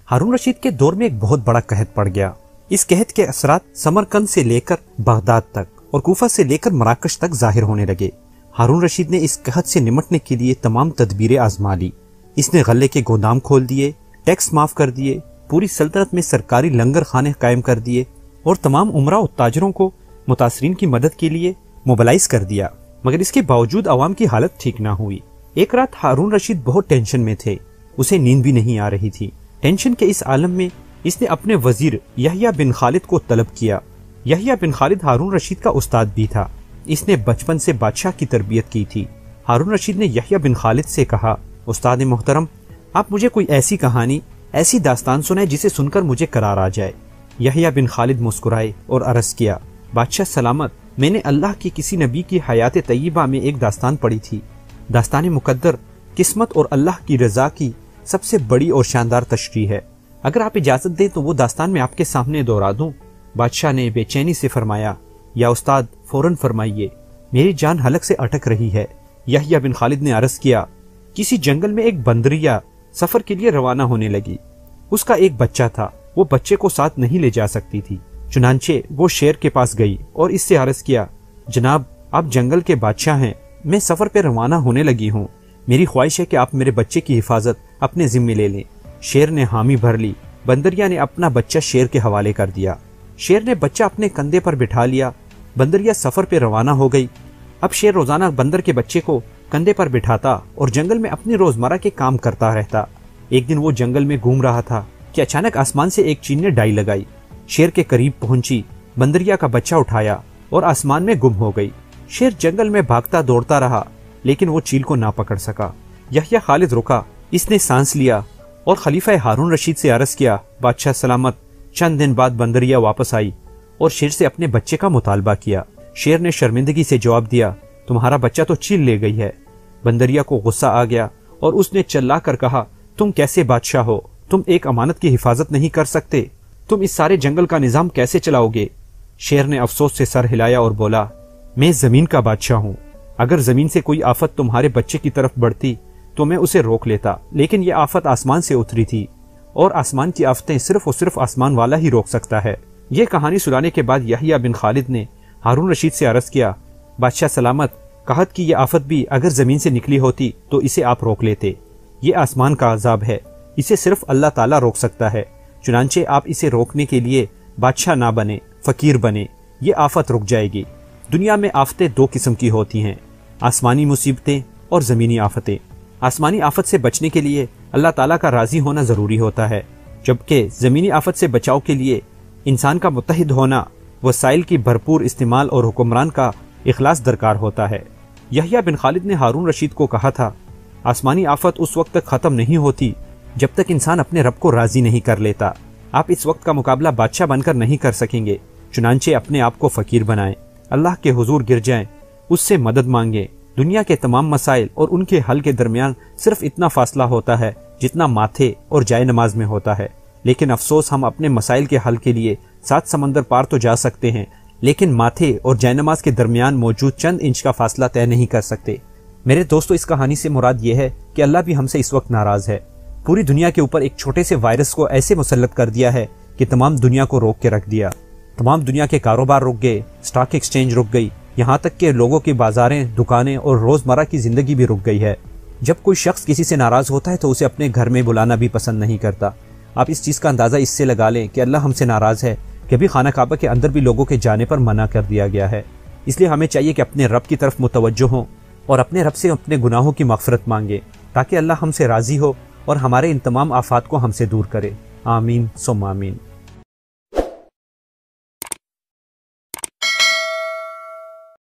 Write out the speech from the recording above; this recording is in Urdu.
ہارون رشید کے دور میں ایک بہت بڑا قحط پڑ گیا۔ اس قحط کے اثرات سمرقند سے لے کر بغداد تک اور کوفہ سے لے کر مراکش تک ظاہر ہونے لگے۔ ہارون رشید نے اس قحط سے نمٹنے کے لیے تمام تدبیریں آزما لی۔ اس نے غلے کے گودام کھول دیے، ٹیکس معاف کر دیے، پوری سلطنت میں سرکاری لنگر خانے قائم کر دیے اور تمام امراء و تاجروں کو متاثرین کی مدد کے لیے موبلائز کر دیا، مگر اس کے باوجود عوام کی حالت ٹھیک نہ ہوئی۔ ایک رات ہارون رشید بہت ٹینشن میں تھے، اسے نیند بھی نہیں آ رہی تھی۔ ٹینشن کے اس عالم میں اس نے اپنے وزیر یحییٰ بن خالد کو طلب کیا۔ یحییٰ بن خالد ہارون رشید کا استاد بھی تھا، اس نے بچپن سے بادشاہ کی تربیت کی تھی۔ ہارون رشید نے یحییٰ بن خالد سے کہا، استاد محترم، آپ مجھے کوئی ایسی کہانی، ایسی داستان سنائے جسے سن کر مجھے قرار آ جائے۔ یحییٰ بن خالد مسکرائے اور عرض کیا، بادشاہ سلامت، میں نے اللہ کی کسی نبی کی حیات طیبہ میں ایک داستان پڑھی تھی۔ داستان مقدر قسمت اور اللہ کی رضا کی سب سے بڑی اور شاندار تشریح ہے۔ اگر آپ اجازت دیں تو وہ داستان میں آپ کے سامنے دہرا دوں۔ بادشاہ نے بے چینی سے فرمایا، یا استاد فوراً فرمائیے، میری جان حلق سے اٹک رہی ہے۔ یحییٰ بن خالد نے عرض کیا، کسی جنگل میں ایک بندریہ سفر کے لیے روانہ ہونے لگی۔ اس کا ایک بچہ تھا، وہ بچے کو ساتھ نہیں لے جا سکتی تھی، چنانچہ وہ شیر کے پاس گئی اور اس سے عرض کیا، جناب آپ جنگل کے بادشاہ ہیں، میں سفر پہ روانہ ہونے لگی ہوں، میری خواہش ہے کہ آپ میرے بچے کی حفاظت اپنے ذمے لے لیں۔ شیر نے حامی بھر لی، بندریہ نے اپنا بچہ شیر کے حوالے کر دیا۔ شیر نے بچہ اپنے کندھے پر بٹھا لیا، بندریہ سفر پہ روانہ ہو گئی۔ اب شیر روزانہ بندر کے بچے کو کندھے پر بٹھاتا اور جنگل میں اپنی روزمرہ کے کام کرتا رہتا۔ ایک دن وہ جنگل میں گھوم رہا تھا کہ اچانک آسمان سے ایک چیل نے ڈائی لگائی، شیر کے قریب پہنچی، بندریہ کا بچہ اٹھایا اور آسمان میں گم ہو گئی۔ شیر جنگل میں بھاگتا دوڑتا رہا لیکن وہ چیل کو نہ پکڑ سکا۔ یحییٰ خالد رکا، اس نے سانس لیا اور خلیفہ ہارون رشید سے عرض کیا، بادشاہ سلامت۔ چند دن بعد بندریہ واپس آئی اور شیر سے اپنے بچے کا مطالبہ کیا۔ شیر نے شرمندگی سے جواب دیا، تمہارا بچہ تو چیل لے گئی ہے۔ بندریہ کو غصہ آ گیا اور اس نے چلا کر کہا، تم کیسے بادشاہ ہو؟ تم ایک امانت کی حفاظت نہیں کر سکتے؟ تم اس سارے جنگل کا نظام کیسے چلاؤ گے؟ شیر نے افسوس سے سر ہلایا اور بولا، میں زمین کا بادشاہ ہوں، اگر زمین سے کوئی آفت تمہارے بچے کی طرف بڑھتی تو میں اسے روک لیتا، لیکن یہ آفت آسمان سے اتری تھی اور آسمان کی آفتیں صرف اور صرف آسمان والا ہی روک سکتا ہے۔ یہ کہانی سنانے کے بعد یحییٰ بن خالد نے ہارون رشید سے عرض کیا، بادشاہ سلامت، قحط کی یہ آفت بھی اگر زمین سے نکلی ہوتی تو اسے آپ روک لیتے۔ یہ آسمان کا عذاب ہے، اسے صرف اللہ تعالیٰ روک سکتا ہے، چنانچہ آپ اسے روکنے کے لیے بادشاہ نہ بنے، فقیر بنے، یہ آفت رک جائے گی۔ دنیا میں آفتیں دو قسم کی ہوتی ہیں، آسمانی مصیبتیں اور زمینی آفتیں۔ آسمانی آفت سے بچنے کے لیے اللہ تعالیٰ کا راضی ہونا ضروری ہوتا ہے، جبکہ زمینی آفت سے بچاؤ کے لیے انسان کا متحد ہونا، وسائل کی بھرپور استعمال اور حکمران کا اخلاص درکار ہوتا ہے۔ یحییٰ بن خالد نے ہارون رشید کو کہا تھا، آسمانی آفت اس وقت تک ختم نہیں ہوتی جب تک انسان اپنے رب کو راضی نہیں کر لیتا۔ آپ اس وقت کا مقابلہ بادشاہ بن کر نہیں کر سکیں گے، چنانچہ اپنے آپ کو فقیر بنائیں، اللہ کے حضور گر جائیں، اس سے مدد مانگیں۔ دنیا کے تمام مسائل اور ان کے حل کے درمیان صرف اتنا فاصلہ ہوتا ہے جتنا ماتھے اور جائے نماز میں ہوتا ہے، لیکن افسوس ہم اپنے مسائل کے حل کے لیے 7 سمندر پار تو جا سکتے ہیں، لیکن ماتھے اور جائے نماز کے درمیان موجود چند انچ کا فاصلہ طے نہیں کر سکتے۔ میرے دوستو، اس کہانی سے مراد یہ ہے کہ اللہ بھی ہم سے اس وقت ناراض ہے۔ پوری دنیا کے اوپر ایک چھوٹے سے وائرس کو ایسے مسلط کر دیا ہے کہ تمام دنیا کو روک کے رکھ دیا۔ تمام دنیا کے کاروبار رک گئے، سٹاک ایکسچینج رک گئی، یہاں تک کہ لوگوں کی بازاریں، دکانیں اور روزمرہ کی زندگی بھی رک گئی ہے۔ جب کوئی شخص کسی سے ناراض ہوتا ہے تو اسے اپنے گھر میں بلانا بھی پسند نہیں کرتا۔ آپ اس چیز کا اندازہ اس سے لگا لیں کہ اللہ ہم سے ناراض ہے کہ ابھی خانہ کعبہ کے اندر بھی لوگوں کے جانے پر منع کر دیا گیا ہے۔ اس لیے ہمیں چاہیے کہ اپنے رب کی طرف متوجہ ہوں اور اپنے رب سے اپنے گناہوں کی مغفرت مانگیں تاکہ اللہ ہم سے راضی ہو اور ہمارے ان تمام آفات کو ہم سے دور کرے۔ آمین ثم آمین۔